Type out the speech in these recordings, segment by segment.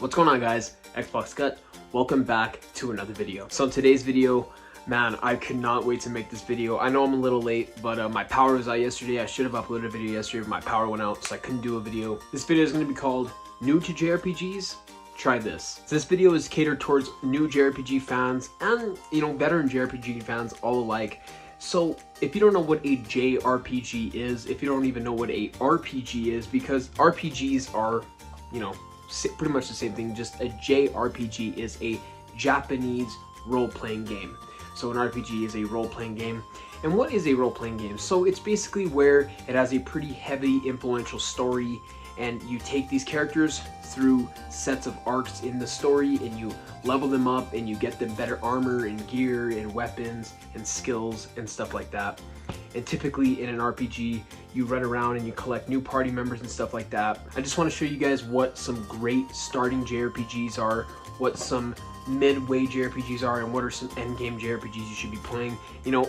What's going on, guys? Xbox Gut. Welcome back to another video. So in today's video, man, I could not wait to make this video. I know I'm a little late, but my power was out yesterday. I should have uploaded a video yesterday, but my power went out, so I couldn't do a video. This video is going to be called New to JRPGs? Try this. So this video is catered towards new JRPG fans and, veteran JRPG fans all alike. So if you don't know what a JRPG is, if you don't even know what a RPG is, because RPGs are, pretty much the same thing, just a JRPG is a Japanese role-playing game. So an RPG is a role-playing game. And what is a role-playing game? So it's basically where it has a pretty heavy, influential story, and you take these characters through sets of arcs in the story, and you level them up, and you get them better armor and gear and weapons and skills and stuff like that. And typically in an RPG, you run around and you collect new party members and stuff like that. I just want to show you guys what some great starting JRPGs are, what some midway JRPGs are, and what are some endgame JRPGs you should be playing.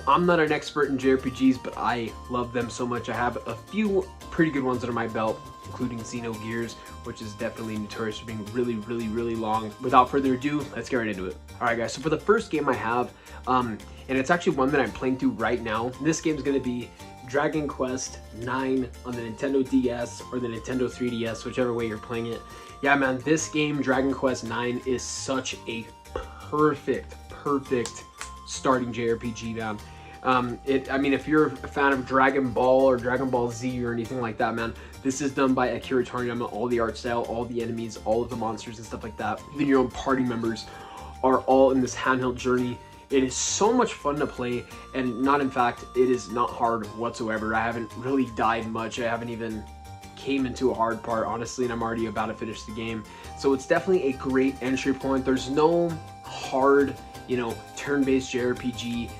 I'm not an expert in JRPGs, but I love them so much. I have a few pretty good ones under my belt, including Xenogears, which is definitely notorious for being really, really, really long. Without further ado, let's get right into it. All right, guys, so for the first game I have, and it's actually one that I'm playing through right now. This game is going to be Dragon Quest IX on the Nintendo DS or the Nintendo 3DS, whichever way you're playing it. Yeah, man, this game, Dragon Quest IX, is such a perfect starting JRPG, man. If you're a fan of Dragon Ball or Dragon Ball Z or anything like that, man, this is done by Akira Toriyama. All the art style, all the enemies, all of the monsters and stuff like that, even your own party members are all in this handheld journey. It is so much fun to play, and it is not hard whatsoever. I haven't really died much. I haven't even came into a hard part, honestly, and I'm already about to finish the game. So it's definitely a great entry point. There's no hard, turn-based JRPG,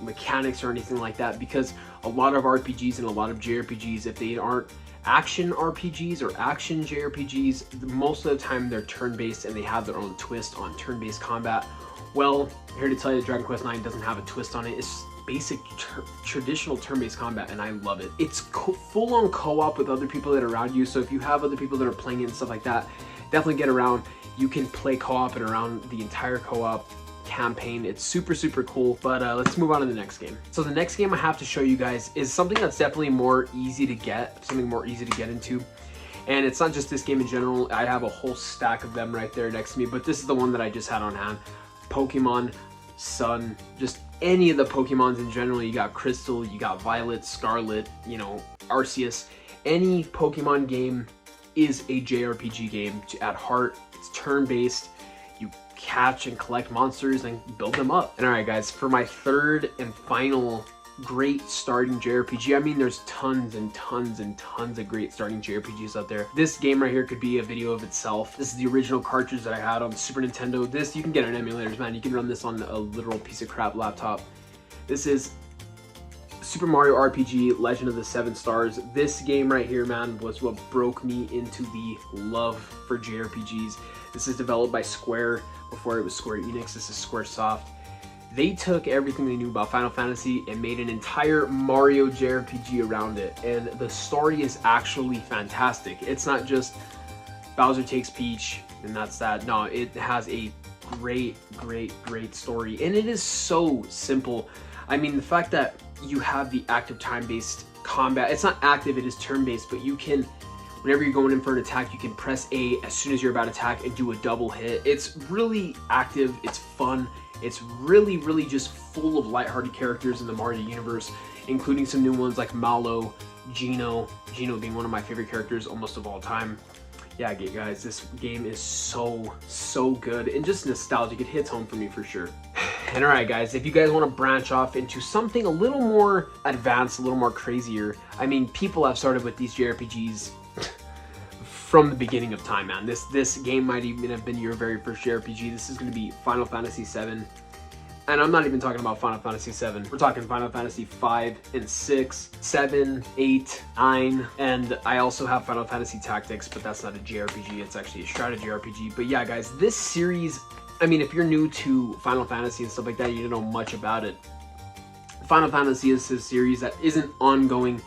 mechanics or anything like that, because a lot of RPGs and a lot of JRPGs, if they aren't action RPGs or action JRPGs, most of the time they're turn-based and they have their own twist on turn-based combat. Well, here to tell you, Dragon Quest IX doesn't have a twist on it. It's basic traditional turn-based combat, and I love it. It's full-on co-op with other people that are around you, so if you have other people that are playing it and stuff like that, definitely get around. You can play co-op and around the entire co-op campaign. It's super cool. But let's move on to the next game. So the next game I have to show you guys is something that's definitely more easy to get into. And it's not just this game in general. I have a whole stack of them right there next to me, but this is the one that I just had on hand. Pokemon Sun, just any of the Pokemons in general. You got Crystal, you got Violet, Scarlet, Arceus. Any Pokemon game is a JRPG game at heart. It's turn-based. You catch and collect monsters and build them up. And alright, guys, for my third and final great starting JRPG, there's tons and tons and tons of great starting JRPGs out there. This game right here could be a video of itself. This is the original cartridge that I had on the Super Nintendo. This, you can get on emulators, man. You can run this on a literal piece of crap laptop. This is Super Mario RPG Legend of the Seven Stars. This game right here, man, was what broke me into the love for JRPGs. This is developed by Square. Before it was Square Enix, this is Squaresoft. They took everything they knew about Final Fantasy and made an entire Mario JRPG around it. And the story is actually fantastic. It's not just Bowser takes Peach and that's that. No, it has a great story. And it is so simple. The fact that you have the active time-based combat, it's not active, it is turn-based, but you can, whenever you're going in for an attack, you can press A as soon as you're about to attack and do a double hit. It's really active, it's fun. It's really just full of lighthearted characters in the Mario universe, including some new ones like Mallow, Geno being one of my favorite characters almost of all time. Yeah, guys, this game is so good and just nostalgic. It hits home for me for sure. And alright, guys, if you guys want to branch off into something a little more advanced, a little more crazier, people have started with these JRPGs from the beginning of time, man. This game might even have been your very first JRPG. This is going to be Final Fantasy VII. And I'm not even talking about Final Fantasy VII. We're talking Final Fantasy 5 and 6, 7, 8, 9, and I also have Final Fantasy Tactics, but that's not a JRPG. It's actually a strategy RPG. But yeah, guys, this series, if you're new to Final Fantasy and stuff like that, you don't know much about it. Final Fantasy is a series that isn't ongoing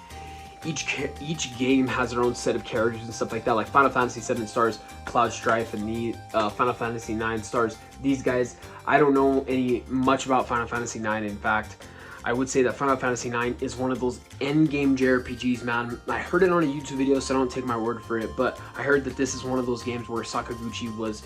each game has their own set of characters and stuff like that. Like Final Fantasy 7 stars Cloud Strife, and the Final Fantasy 9 stars these guys. I don't know much about Final Fantasy 9. In fact, I would say that Final Fantasy 9 is one of those endgame JRPGs, man. I heard it on a YouTube video, so don't take my word for it, but I heard that this is one of those games where Sakaguchi was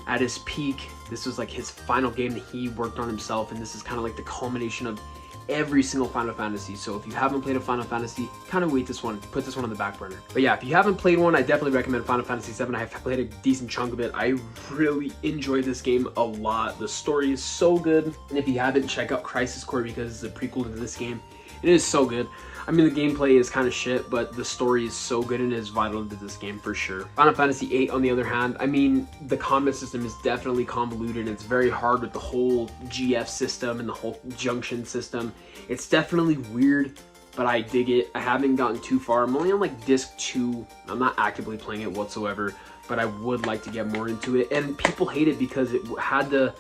at his peak. This was like his final game that he worked on himself, and this is kind of like the culmination of every single Final Fantasy. So if you haven't played a Final Fantasy, kind of wait this one, put this one on the back burner. But yeah, if you haven't played one, I definitely recommend Final Fantasy 7. I have played a decent chunk of it. I really enjoyed this game a lot. The story is so good, and if you haven't, check out Crisis Core because it's a prequel to this game. It is so good. I mean, the gameplay is kind of shit, but the story is so good and is vital to this game for sure. Final Fantasy 8, on the other hand, I mean, the combat system is definitely convoluted. It's very hard with the whole GF system and the whole junction system. It's definitely weird, but I dig it. I haven't gotten too far. I'm only on like disc 2. I'm not actively playing it whatsoever, but I would like to get more into it. And people hate it because it had to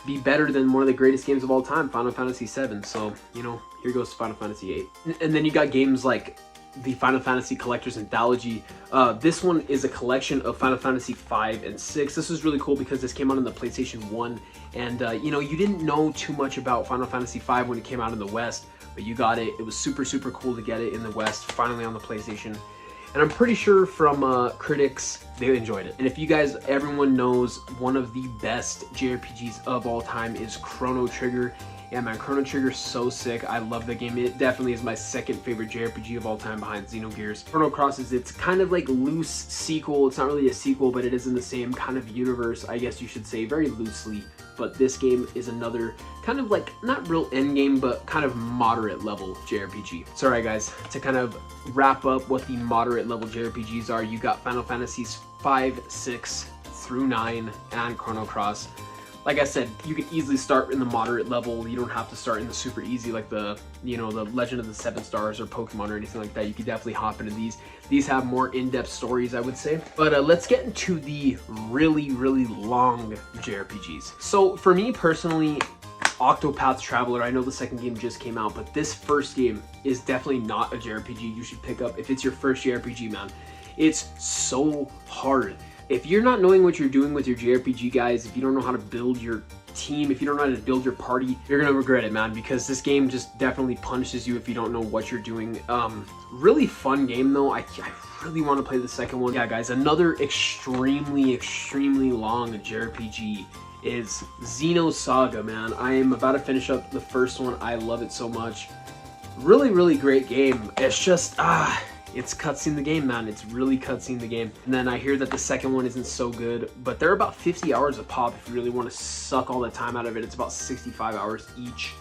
be better than one of the greatest games of all time, Final Fantasy 7. So, you know, here goes to Final Fantasy 8. And then you got games like the Final Fantasy Collector's Anthology. This one is a collection of Final Fantasy 5 and 6. This is really cool because this came out on the PlayStation 1. And, you know, you didn't know too much about Final Fantasy 5 when it came out in the West, but you got it. It was super, super cool to get it in the West, finally on the PlayStation. And I'm pretty sure from critics, they enjoyed it. And if you guys, everyone knows one of the best JRPGs of all time is Chrono Trigger. Yeah, man, Chrono Trigger's so sick. I love the game. It definitely is my second favorite JRPG of all time behind Xenogears. Chrono Cross is its kind of like loose sequel. It's not really a sequel, but it is in the same kind of universe, I guess you should say, very loosely. But this game is another kind of like, not real end game, but kind of moderate level JRPG. So alright guys, to kind of wrap up what the moderate level JRPGs are, you got Final Fantasies 5, 6 through 9, and Chrono Cross. Like I said, you can easily start in the moderate level. You don't have to start in the super easy like the, you know, the Legend of the Seven Stars or Pokemon or anything like that. You can definitely hop into these. These have more in-depth stories, I would say. But let's get into the really, really long JRPGs. So for me personally, Octopath Traveler, I know the second game just came out, but this first game is definitely not a JRPG you should pick up if it's your first JRPG, man. It's so hard. If you're not knowing what you're doing with your JRPG, guys, if you don't know how to build your team, if you don't know how to build your party, you're gonna regret it, man, because this game just definitely punishes you if you don't know what you're doing. Really fun game though. I really want to play the second one. Yeah, guys, another extremely long JRPG is Xenosaga, man. I am about to finish up the first one. I love it so much. Really great game. It's just it's cutscene the game, man. It's really cutscene the game. And then I hear that the second one isn't so good, but they're about 50 hours a pop if you really want to suck all the time out of it. It's about 65 hours each.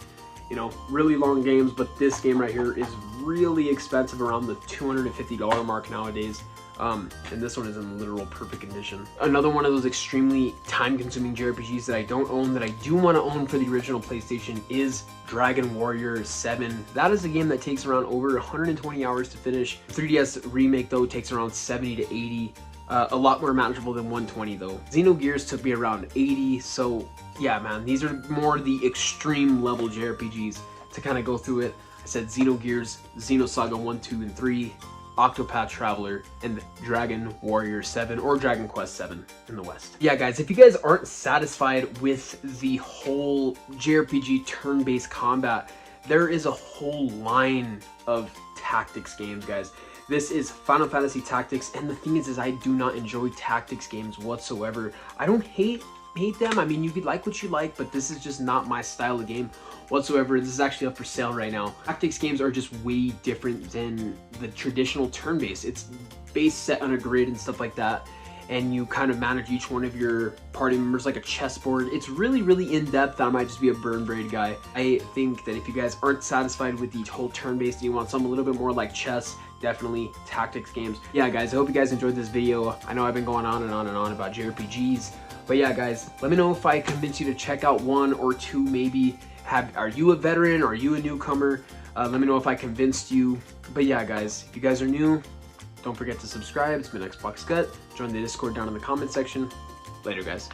You know, really long games, but this game right here is really expensive, around the $250 mark nowadays. And this one is in literal perfect condition. Another one of those extremely time-consuming JRPGs that I don't own, that I do want to own for the original PlayStation, is Dragon Warrior 7. That is a game that takes around over 120 hours to finish. 3DS remake though takes around 70 to 80. A lot more manageable than 120 though. Xenogears took me around 80, so yeah, man, these are more the extreme level JRPGs to kind of go through it. I said Xenogears, Xenosaga 1, 2, and 3, Octopath Traveler, and Dragon Warrior 7, or Dragon Quest 7 in the West. Yeah, guys, if you guys aren't satisfied with the whole JRPG turn-based combat, there is a whole line of tactics games, guys. This is Final Fantasy Tactics, and the thing is I do not enjoy tactics games whatsoever. I don't hate them. I mean, you could like what you like, but this is just not my style of game whatsoever. This is actually up for sale right now. Tactics games are just way different than the traditional turn-based. It's base set on a grid and stuff like that, and you kind of manage each one of your party members like a chessboard. It's really in-depth. I might just be a burn braid guy. I think that if you guys aren't satisfied with the whole turn-based and you want something a little bit more like chess, definitely tactics games. Yeah, guys, I hope you guys enjoyed this video. I know I've been going on and on about JRPGs, but yeah, guys, let me know if I convince you to check out one or two maybe. Are you a veteran? Are you a newcomer? Let me know if I convinced you. But yeah, guys, if you guys are new, don't forget to subscribe. It's been Xbox Gut. Join the Discord down in the comment section. Later, guys.